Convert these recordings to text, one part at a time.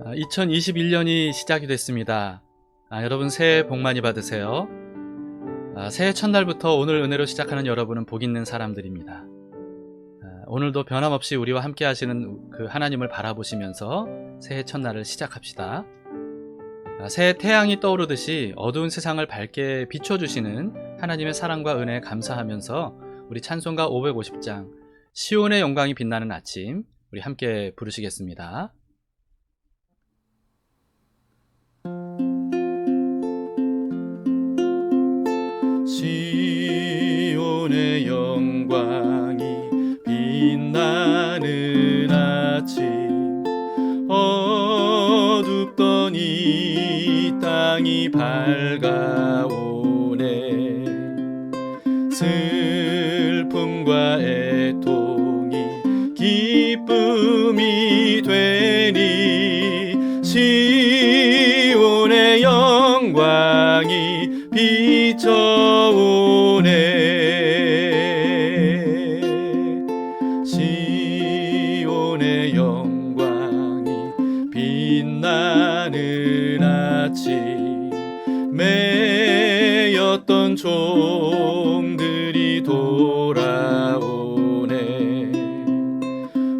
2021년이 시작이 됐습니다. 여러분 새해 복 많이 받으세요. 새해 첫날부터 오늘 은혜로 시작하는 여러분은 복 있는 사람들입니다. 오늘도 변함없이 우리와 함께 하시는 그 하나님을 바라보시면서 새해 첫날을 시작합시다. 새해 태양이 떠오르듯이 어두운 세상을 밝게 비춰주시는 하나님의 사랑과 은혜에 감사하면서 우리 찬송가 550장 시온의 영광이 빛나는 아침 우리 함께 부르시겠습니다. 시온의 영광이 빛나는 아침 어둡던 이 땅이 밝아오네. 슬픔과 애통이 기쁨이 되니 시온의 영광이 비춰오네. 시온의 영광이 빛나는 아침 매였던 종들이 돌아오네.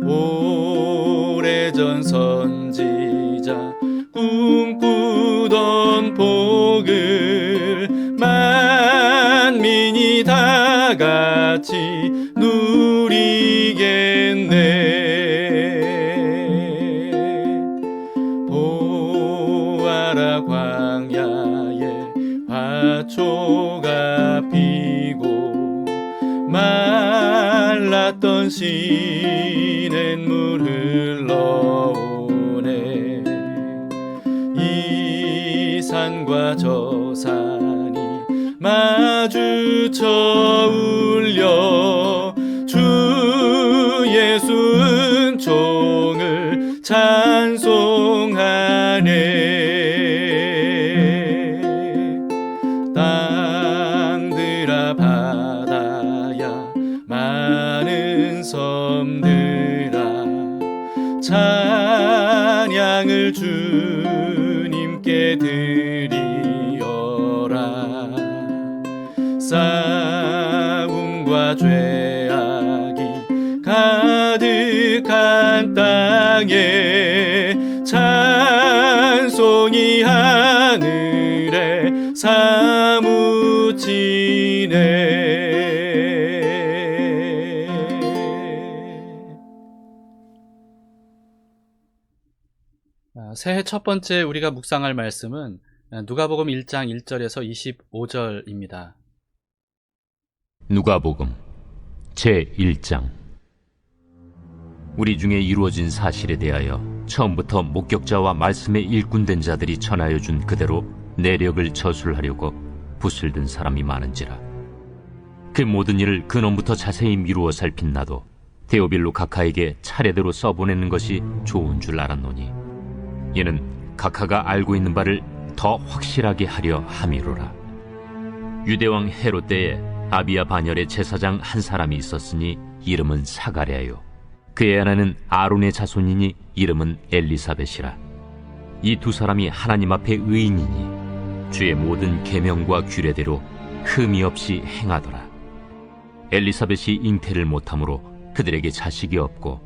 오래전 선지자 꿈꾸던 복을 만민이 다 같이 누리겠네. 보아라 광야에 화초가 피고 말랐던 시냇물 흘러오네. 이 산과 저 산이 마주쳐 울려 주 예수 은총을 찬송하네. 땅들아 바다야 많은 섬들아 찬양을 주님께 드리어라. 싸움과 죄악이 가득한 땅에 찬송이 하늘에 사무치네. 새해 첫 번째 우리가 묵상할 말씀은 누가복음 1장 1절에서 25절입니다. 누가복음 제1장. 우리 중에 이루어진 사실에 대하여 처음부터 목격자와 말씀에 일꾼된 자들이 전하여 준 그대로 내력을 저술하려고 붓을 든 사람이 많은지라. 그 모든 일을 근원부터 자세히 미루어 살핀 나도 데오빌로 각하에게 차례대로 써보내는 것이 좋은 줄 알았노니 이는 각하가 알고 있는 바를 더 확실하게 하려 함이로라. 유대왕 헤롯 때에 아비야 반열의 제사장 한 사람이 있었으니 이름은 사가랴요. 그의 아내는 아론의 자손이니 이름은 엘리사벳이라. 이 두 사람이 하나님 앞에 의인이니 주의 모든 계명과 규례대로 흠이 없이 행하더라. 엘리사벳이 잉태를 못하므로 그들에게 자식이 없고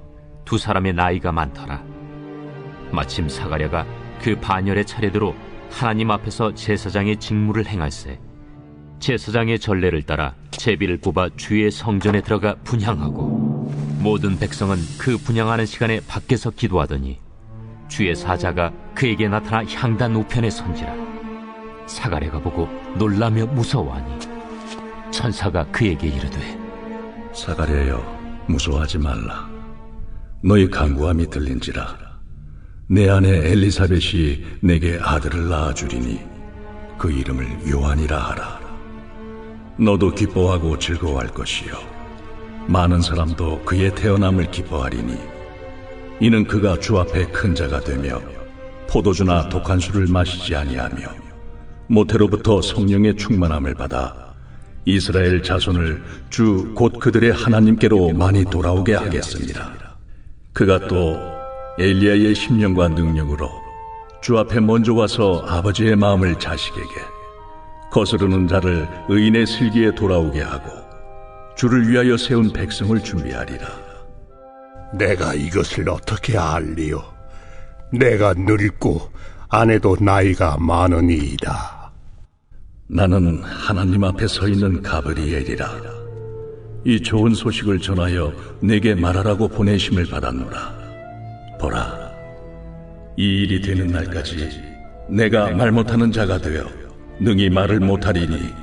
두 사람의 나이가 많더라. 마침 사가랴가 그 반열의 차례대로 하나님 앞에서 제사장의 직무를 행할세 제사장의 전례를 따라 제비를 뽑아 주의 성전에 들어가 분향하고 모든 백성은 그 분향하는 시간에 밖에서 기도하더니 주의 사자가 그에게 나타나 향단 우편에 선지라. 사가랴가 보고 놀라며 무서워하니 천사가 그에게 이르되 사가랴여 무서워하지 말라. 너희 간구함이 들린지라. 내 아내 엘리사벳이 내게 아들을 낳아주리니 그 이름을 요한이라 하라. 너도 기뻐하고 즐거워할 것이요 많은 사람도 그의 태어남을 기뻐하리니 이는 그가 주 앞에 큰 자가 되며 포도주나 독한 술을 마시지 아니하며 모태로부터 성령의 충만함을 받아 이스라엘 자손을 주 곧 그들의 하나님께로 많이 돌아오게 하겠습니다. 그가 또 엘리야의 심령과 능력으로 주 앞에 먼저 와서 아버지의 마음을 자식에게, 거스르는 자를 의인의 슬기에 돌아오게 하고 주를 위하여 세운 백성을 준비하리라. 내가 이것을 어떻게 알리요? 내가 늙고 아내도 나이가 많으니이다. 나는 하나님 앞에 서 있는 가브리엘이라. 이 좋은 소식을 전하여 내게 말하라고 보내심을 받았노라. 보라, 이 일이 되는 날까지 내가 말 못하는 자가 되어 능히 말을 못하리니,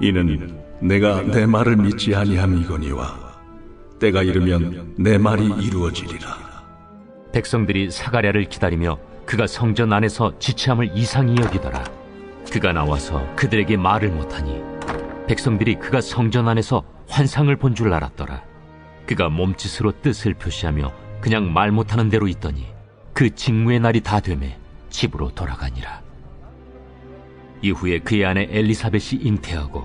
이는 내가 내 말을 믿지 아니함이거니와 때가 이르면 내 말이 이루어지리라. 백성들이 사가랴를 기다리며 그가 성전 안에서 지체함을 이상히 여기더라. 그가 나와서 그들에게 말을 못하니 백성들이 그가 성전 안에서 환상을 본 줄 알았더라. 그가 몸짓으로 뜻을 표시하며 그냥 말 못하는 대로 있더니 그 직무의 날이 다 되매 집으로 돌아가니라. 이후에 그의 아내 엘리사벳이 잉태하고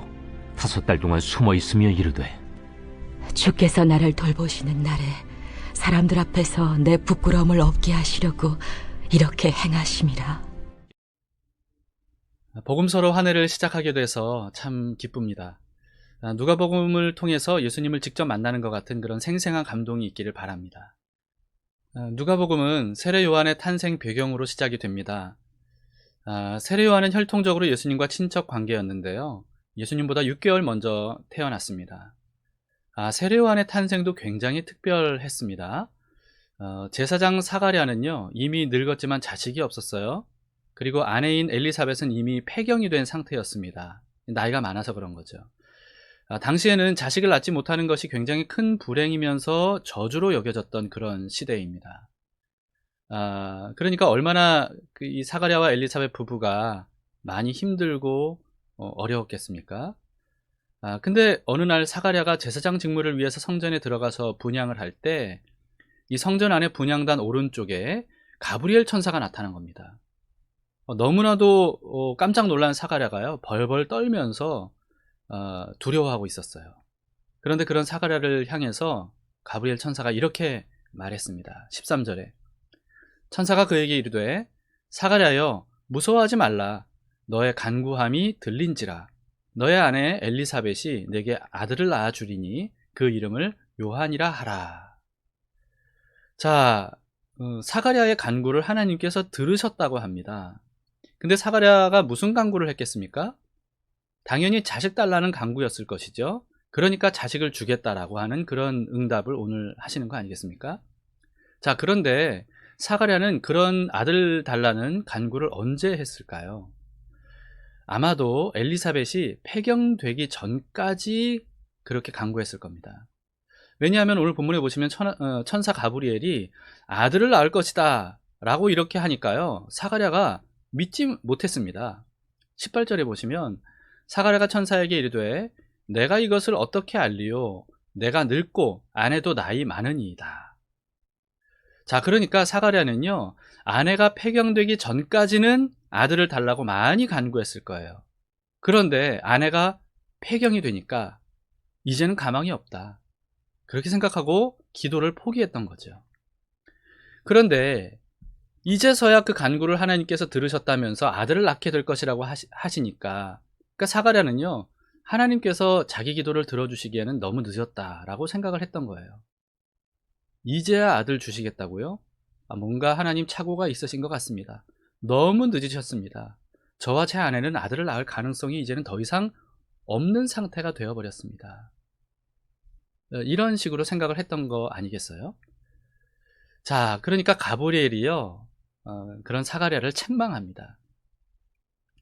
5달 동안 숨어 있으며 이르되, 주께서 나를 돌보시는 날에 사람들 앞에서 내 부끄러움을 없게 하시려고 이렇게 행하심이라. 복음서로 한 해를 시작하게 돼서 참 기쁩니다. 누가복음을 통해서 예수님을 직접 만나는 것 같은 그런 생생한 감동이 있기를 바랍니다. 누가복음은 세례 요한의 탄생 배경으로 시작이 됩니다. 세례 요한은 혈통적으로 예수님과 친척 관계였는데요. 예수님보다 6개월 먼저 태어났습니다. 세례 요한의 탄생도 굉장히 특별했습니다. 제사장 사가랴는요, 이미 늙었지만 자식이 없었어요. 그리고 아내인 엘리사벳은 이미 폐경이 된 상태였습니다. 나이가 많아서 그런 거죠. 당시에는 자식을 낳지 못하는 것이 굉장히 큰 불행이면서 저주로 여겨졌던 그런 시대입니다. 그러니까 얼마나 이 사가랴와 엘리사벳 부부가 많이 힘들고 어려웠겠습니까? 근데 어느 날 사가랴가 제사장 직무를 위해서 성전에 들어가서 분향을 할 때 이 성전 안에 분향단 오른쪽에 가브리엘 천사가 나타난 겁니다. 너무나도 깜짝 놀란 사가랴가요, 벌벌 떨면서 두려워하고 있었어요. 그런데 그런 사가랴를 향해서 가브리엘 천사가 이렇게 말했습니다. 13절에 천사가 그에게 이르되, 사가랴여, 무서워하지 말라. 너의 간구함이 들린지라. 너의 아내 엘리사벳이 내게 아들을 낳아 주리니 그 이름을 요한이라 하라. 자, 사가랴의 간구를 하나님께서 들으셨다고 합니다. 근데 사가랴가 무슨 간구를 했겠습니까? 당연히 자식 달라는 간구였을 것이죠. 그러니까 자식을 주겠다라고 하는 그런 응답을 오늘 하시는 거 아니겠습니까? 자, 그런데 사가랴는 그런 아들 달라는 간구를 언제 했을까요? 아마도 엘리사벳이 폐경되기 전까지 그렇게 간구했을 겁니다. 왜냐하면 오늘 본문에 보시면 천사 가브리엘이 아들을 낳을 것이다 라고 이렇게 하니까요, 사가랴가 믿지 못했습니다. 18절에 보시면 사가랴가 천사에게 이르되, 내가 이것을 어떻게 알리요? 내가 늙고 아내도 나이 많으니이다. 자, 그러니까 사가랴는요, 아내가 폐경되기 전까지는 아들을 달라고 많이 간구했을 거예요. 그런데 아내가 폐경이 되니까 이제는 가망이 없다, 그렇게 생각하고 기도를 포기했던 거죠. 그런데 이제서야 그 간구를 하나님께서 들으셨다면서 아들을 낳게 될 것이라고 하시니까, 그러니까 사가랴는요, 하나님께서 자기 기도를 들어주시기에는 너무 늦었다라고 생각을 했던 거예요. 이제야 아들 주시겠다고요? 뭔가 하나님 착오가 있으신 것 같습니다. 너무 늦으셨습니다. 저와 제 아내는 아들을 낳을 가능성이 이제는 더 이상 없는 상태가 되어버렸습니다. 이런 식으로 생각을 했던 거 아니겠어요? 자, 그러니까 가브리엘이요, 그런 사가랴를 책망합니다.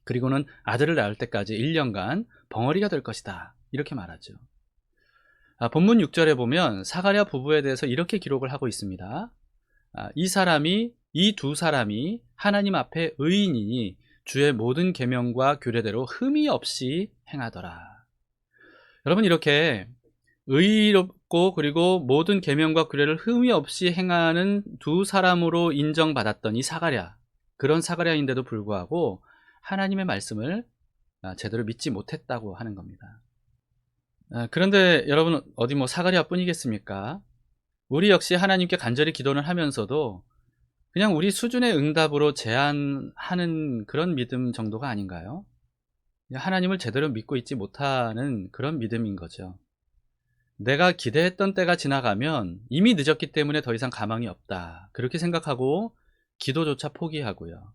그리고는 아들을 낳을 때까지 1년간 벙어리가 될 것이다, 이렇게 말하죠. 본문 6절에 보면 사가랴 부부에 대해서 이렇게 기록을 하고 있습니다. 이 두 사람이 하나님 앞에 의인이니 주의 모든 계명과 규례대로 흠이 없이 행하더라. 여러분, 이렇게 의롭고 그리고 모든 계명과 규례를 흠이 없이 행하는 두 사람으로 인정받았던 이 사가랴, 그런 사가랴인데도 불구하고 하나님의 말씀을 제대로 믿지 못했다고 하는 겁니다. 그런데 여러분, 어디 사가랴뿐이겠습니까? 우리 역시 하나님께 간절히 기도는 하면서도 그냥 우리 수준의 응답으로 제한하는 그런 믿음 정도가 아닌가요? 하나님을 제대로 믿고 있지 못하는 그런 믿음인 거죠. 내가 기대했던 때가 지나가면 이미 늦었기 때문에 더 이상 가망이 없다, 그렇게 생각하고 기도조차 포기하고요.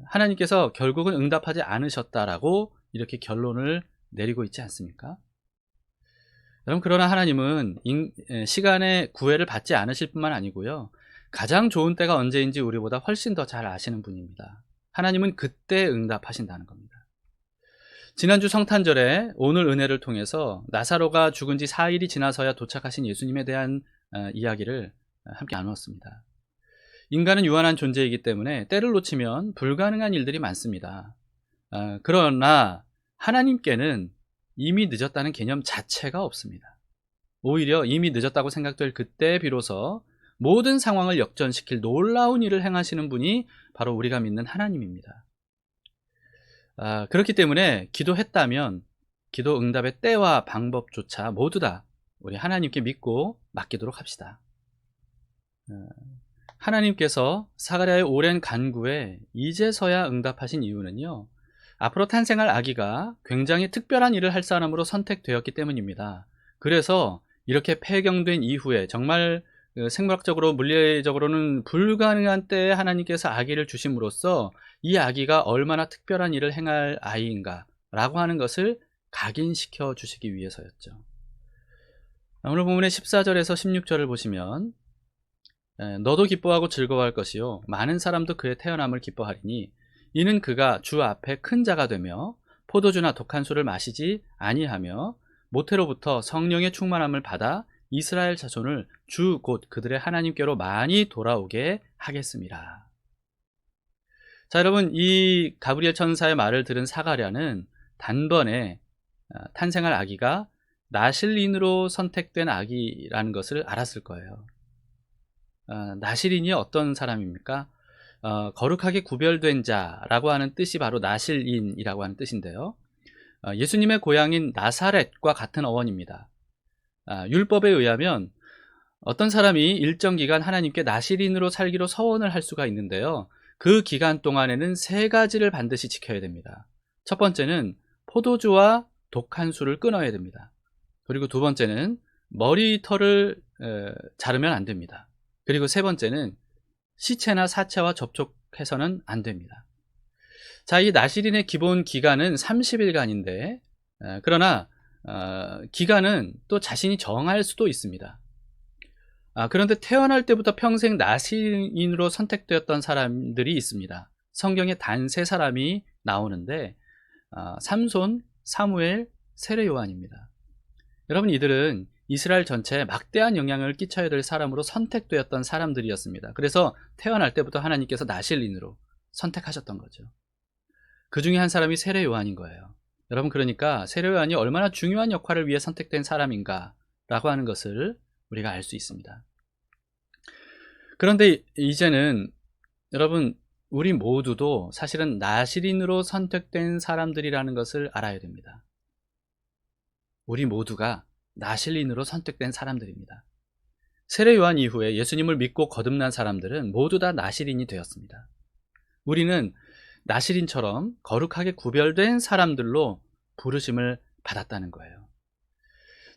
하나님께서 결국은 응답하지 않으셨다라고 이렇게 결론을 내리고 있지 않습니까? 여러분, 그러나 하나님은 시간의 구애를 받지 않으실 뿐만 아니고요, 가장 좋은 때가 언제인지 우리보다 훨씬 더 잘 아시는 분입니다. 하나님은 그때 응답하신다는 겁니다. 지난주 성탄절에 오늘 은혜를 통해서 나사로가 죽은 지 4일이 지나서야 도착하신 예수님에 대한 이야기를 함께 나누었습니다. 인간은 유한한 존재이기 때문에 때를 놓치면 불가능한 일들이 많습니다. 그러나 하나님께는 이미 늦었다는 개념 자체가 없습니다. 오히려 이미 늦었다고 생각될 그때 비로소 모든 상황을 역전시킬 놀라운 일을 행하시는 분이 바로 우리가 믿는 하나님입니다. 그렇기 때문에 기도했다면 기도 응답의 때와 방법조차 모두 다 우리 하나님께 믿고 맡기도록 합시다. 하나님께서 사가랴의 오랜 간구에 이제서야 응답하신 이유는요, 앞으로 탄생할 아기가 굉장히 특별한 일을 할 사람으로 선택되었기 때문입니다. 그래서 이렇게 폐경된 이후에 정말 생물학적으로 물리적으로는 불가능한 때에 하나님께서 아기를 주심으로써 이 아기가 얼마나 특별한 일을 행할 아이인가 라고 하는 것을 각인시켜 주시기 위해서였죠. 오늘 본문의 14절에서 16절을 보시면, 너도 기뻐하고 즐거워할 것이요 많은 사람도 그의 태어남을 기뻐하리니 이는 그가 주 앞에 큰 자가 되며 포도주나 독한 술을 마시지 아니하며 모태로부터 성령의 충만함을 받아 이스라엘 자손을 주 곧 그들의 하나님께로 많이 돌아오게 하겠습니다. 자, 여러분, 이 가브리엘 천사의 말을 들은 사가랴는 단번에 탄생할 아기가 나실인으로 선택된 아기라는 것을 알았을 거예요. 나실인이 어떤 사람입니까? 거룩하게 구별된 자라고 하는 뜻이 바로 나실인이라고 하는 뜻인데요, 예수님의 고향인 나사렛과 같은 어원입니다. 율법에 의하면 어떤 사람이 일정 기간 하나님께 나실인으로 살기로 서원을 할 수가 있는데요, 그 기간 동안에는 3가지를 반드시 지켜야 됩니다. 첫 번째는 포도주와 독한 술을 끊어야 됩니다. 그리고 두 번째는 머리털을 자르면 안 됩니다. 그리고 세 번째는 시체나 사체와 접촉해서는 안 됩니다. 자, 이 나실인의 기본 기간은 30일간인데 그러나 기간은 또 자신이 정할 수도 있습니다. 그런데 태어날 때부터 평생 나실인으로 선택되었던 사람들이 있습니다. 성경에 단 3사람이 나오는데 삼손, 사무엘, 세례 요한입니다. 여러분, 이들은 이스라엘 전체에 막대한 영향을 끼쳐야 될 사람으로 선택되었던 사람들이었습니다. 그래서 태어날 때부터 하나님께서 나실인으로 선택하셨던 거죠. 그 중에 한 사람이 세례 요한인 거예요. 여러분, 그러니까 세례 요한이 얼마나 중요한 역할을 위해 선택된 사람인가 라고 하는 것을 우리가 알 수 있습니다. 그런데 이제는 여러분, 우리 모두도 사실은 나실인으로 선택된 사람들이라는 것을 알아야 됩니다. 우리 모두가 나실인으로 선택된 사람들입니다. 세례 요한 이후에 예수님을 믿고 거듭난 사람들은 모두 다 나실인이 되었습니다. 우리는 나실인처럼 거룩하게 구별된 사람들로 부르심을 받았다는 거예요.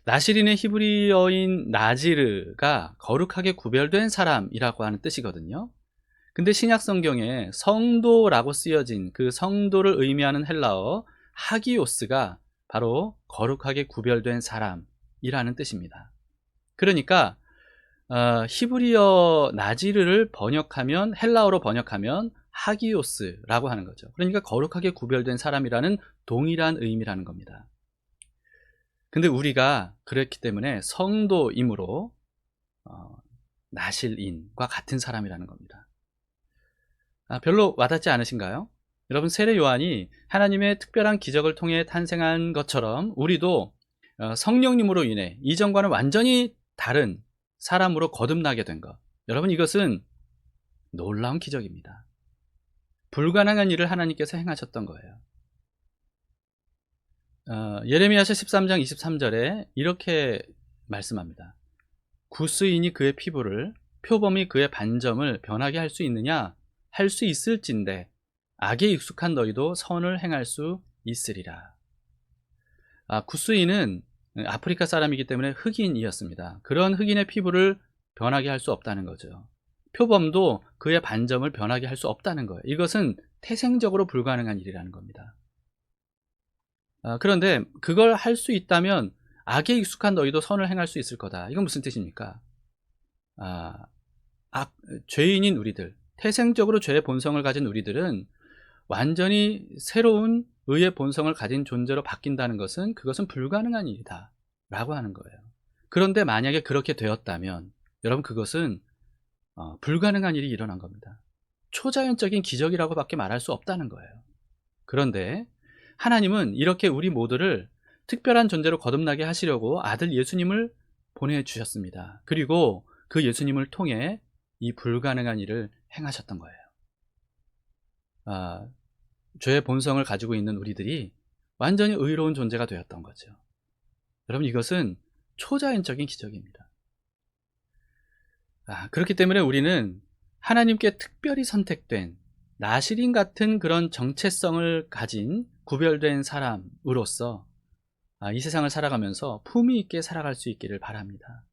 나실인의 히브리어인 나지르가 거룩하게 구별된 사람이라고 하는 뜻이거든요. 근데 신약 성경에 성도라고 쓰여진 그 성도를 의미하는 헬라어 하기오스가 바로 거룩하게 구별된 사람이라는 뜻입니다. 그러니까 히브리어 나지르를 번역하면, 헬라어로 번역하면 하기오스라고 하는 거죠. 그러니까 거룩하게 구별된 사람이라는 동일한 의미라는 겁니다. 근데 우리가 그렇기 때문에 성도이므로 나실인과 같은 사람이라는 겁니다. 별로 와닿지 않으신가요? 여러분, 세례 요한이 하나님의 특별한 기적을 통해 탄생한 것처럼 우리도 성령님으로 인해 이전과는 완전히 다른 사람으로 거듭나게 된 것, 여러분, 이것은 놀라운 기적입니다. 불가능한 일을 하나님께서 행하셨던 거예요. 예레미야서 13장 23절에 이렇게 말씀합니다. 구스인이 그의 피부를 표범이 그의 반점을 변하게 할 수 있느냐? 할 수 있을진데 악에 익숙한 너희도 선을 행할 수 있으리라. 구스인은 아프리카 사람이기 때문에 흑인이었습니다. 그런 흑인의 피부를 변하게 할 수 없다는 거죠. 표범도 그의 반점을 변하게 할 수 없다는 거예요. 이것은 태생적으로 불가능한 일이라는 겁니다. 그런데 그걸 할 수 있다면 악에 익숙한 너희도 선을 행할 수 있을 거다. 이건 무슨 뜻입니까? 죄인인 우리들, 태생적으로 죄의 본성을 가진 우리들은 완전히 새로운 의의 본성을 가진 존재로 바뀐다는 것은 그것은 불가능한 일이다 라고 하는 거예요. 그런데 만약에 그렇게 되었다면 여러분 그것은 불가능한 일이 일어난 겁니다. 초자연적인 기적이라고 밖에 말할 수 없다는 거예요. 그런데 하나님은 이렇게 우리 모두를 특별한 존재로 거듭나게 하시려고 아들 예수님을 보내주셨습니다. 그리고 그 예수님을 통해 이 불가능한 일을 행하셨던 거예요. 죄의 본성을 가지고 있는 우리들이 완전히 의로운 존재가 되었던 거죠. 여러분 이것은 초자연적인 기적입니다. 그렇기 때문에 우리는 하나님께 특별히 선택된 나시린 같은 그런 정체성을 가진 구별된 사람으로서 이 세상을 살아가면서 품위 있게 살아갈 수 있기를 바랍니다.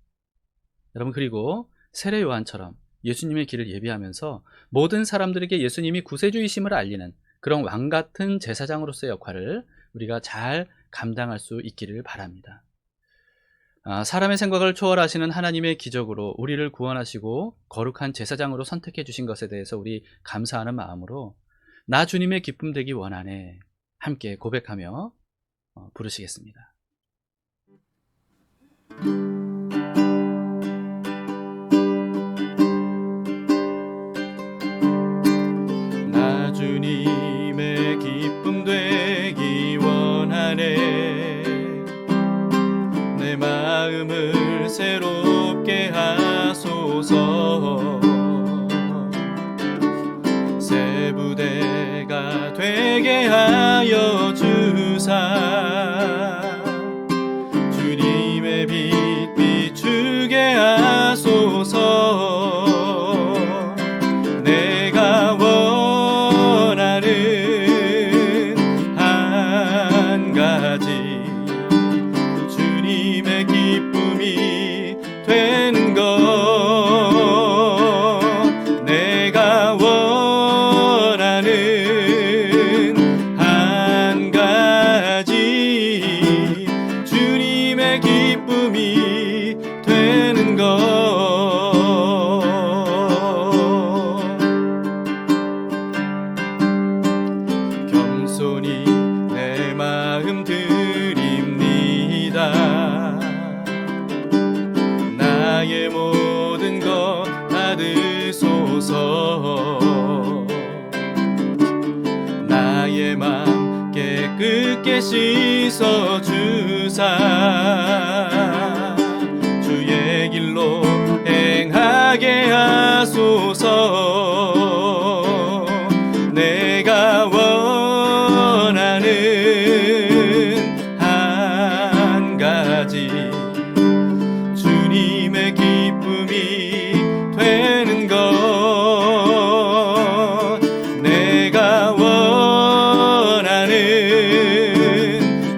여러분 그리고 세례 요한처럼 예수님의 길을 예비하면서 모든 사람들에게 예수님이 구세주이심을 알리는 그런 왕 같은 제사장으로서의 역할을 우리가 잘 감당할 수 있기를 바랍니다. 사람의 생각을 초월하시는 하나님의 기적으로 우리를 구원하시고 거룩한 제사장으로 선택해 주신 것에 대해서 우리 감사하는 마음으로 나 주님의 기쁨 되기 원하네 함께 고백하며 부르시겠습니다. 나 주님의 기쁨 되기 원하네. 내 마음을 새롭게 하소서. 새 부대가 되게 하여 주사. 주님의 빛 비추게 하소서. 내가 원하는 한 가지 주님의 기쁨이 되는 것. 내가 원하는 한 가지 주님의 기쁨이 되는 것. 겸손히 내 마음 드립니다. 나의 모든 것 받으소서. 나의 맘 깨끗게 씻어 주사. 주의 길로 행하게 하소서. 내가 원하는 한 가지 주님의 기쁨이 되는 것. 내가 원하는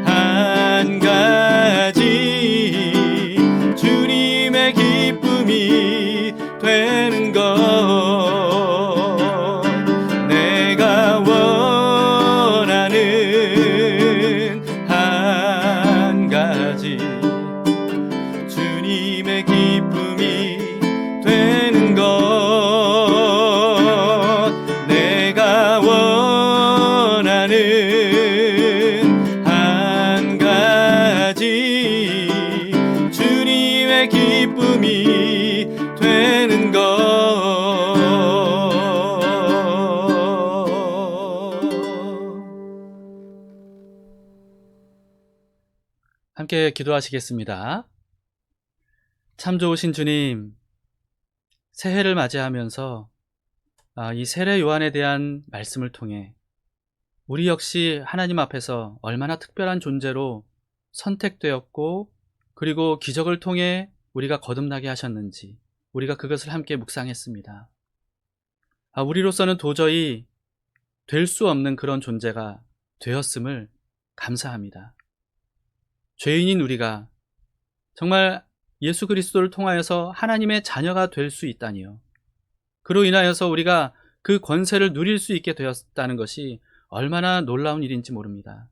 한 가지 주님의 기쁨이 되는 것. 내가 원하는 한 가지 주님의 기쁨이 되는 것. 내가 원하는 한 가지 주님의 기쁨이 되는 것. 함께 기도하시겠습니다. 참 좋으신 주님, 새해를 맞이하면서 이 세례 요한에 대한 말씀을 통해 우리 역시 하나님 앞에서 얼마나 특별한 존재로 선택되었고 그리고 기적을 통해 우리가 거듭나게 하셨는지 우리가 그것을 함께 묵상했습니다. 우리로서는 도저히 될 수 없는 그런 존재가 되었음을 감사합니다. 죄인인 우리가 정말 예수 그리스도를 통하여서 하나님의 자녀가 될 수 있다니요. 그로 인하여서 우리가 그 권세를 누릴 수 있게 되었다는 것이 얼마나 놀라운 일인지 모릅니다.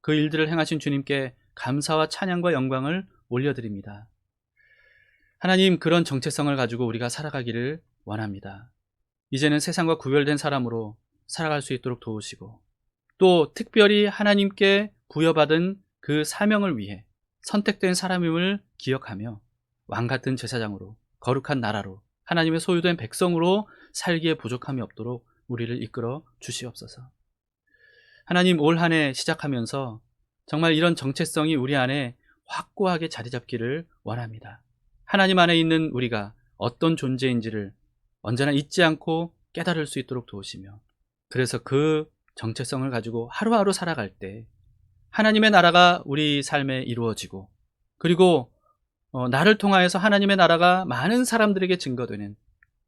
그 일들을 행하신 주님께 감사와 찬양과 영광을 올려드립니다. 하나님, 그런 정체성을 가지고 우리가 살아가기를 원합니다. 이제는 세상과 구별된 사람으로 살아갈 수 있도록 도우시고, 또 특별히 하나님께 부여받은 그 사명을 위해 선택된 사람임을 기억하며 왕같은 제사장으로, 거룩한 나라로, 하나님의 소유된 백성으로 살기에 부족함이 없도록 우리를 이끌어 주시옵소서. 하나님, 올 한 해 시작하면서 정말 이런 정체성이 우리 안에 확고하게 자리 잡기를 원합니다. 하나님 안에 있는 우리가 어떤 존재인지를 언제나 잊지 않고 깨달을 수 있도록 도우시며, 그래서 그 정체성을 가지고 하루하루 살아갈 때 하나님의 나라가 우리 삶에 이루어지고, 그리고 나를 통하여서 하나님의 나라가 많은 사람들에게 증거되는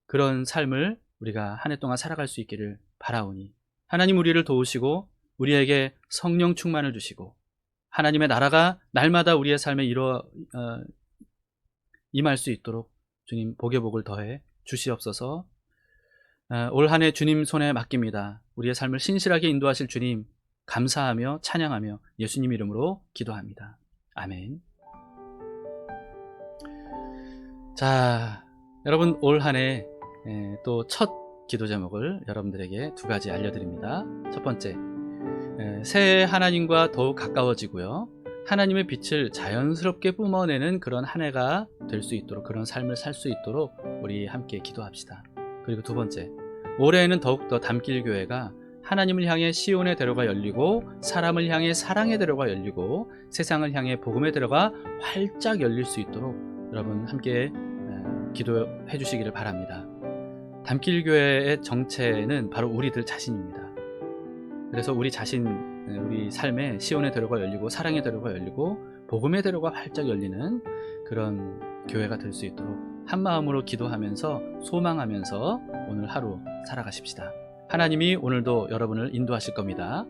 그런 삶을 우리가 한 해 동안 살아갈 수 있기를 바라오니, 하나님 우리를 도우시고 우리에게 성령 충만을 주시고 하나님의 나라가 날마다 우리의 삶에 임할 수 있도록 주님 복의 복을 더해 주시옵소서. 올 한 해 주님 손에 맡깁니다. 우리의 삶을 신실하게 인도하실 주님 감사하며 찬양하며 예수님 이름으로 기도합니다. 아멘. 자, 여러분, 올 한 해 또 첫 기도 제목을 여러분들에게 두 가지 알려드립니다. 첫 번째, 새해 하나님과 더욱 가까워지고요, 하나님의 빛을 자연스럽게 뿜어내는 그런 한 해가 될 수 있도록, 그런 삶을 살 수 있도록 우리 함께 기도합시다. 그리고 두 번째, 올해에는 더욱더 담길교회가 하나님을 향해 시온의 대로가 열리고, 사람을 향해 사랑의 대로가 열리고, 세상을 향해 복음의 대로가 활짝 열릴 수 있도록 여러분 함께 기도해 주시기를 바랍니다. 담길교회의 정체는 바로 우리들 자신입니다. 그래서 우리 자신, 우리 삶에 시온의 대로가 열리고 사랑의 대로가 열리고 복음의 대로가 활짝 열리는 그런 교회가 될 수 있도록 한 마음으로 기도하면서 소망하면서 오늘 하루 살아가십시다. 하나님이 오늘도 여러분을 인도하실 겁니다.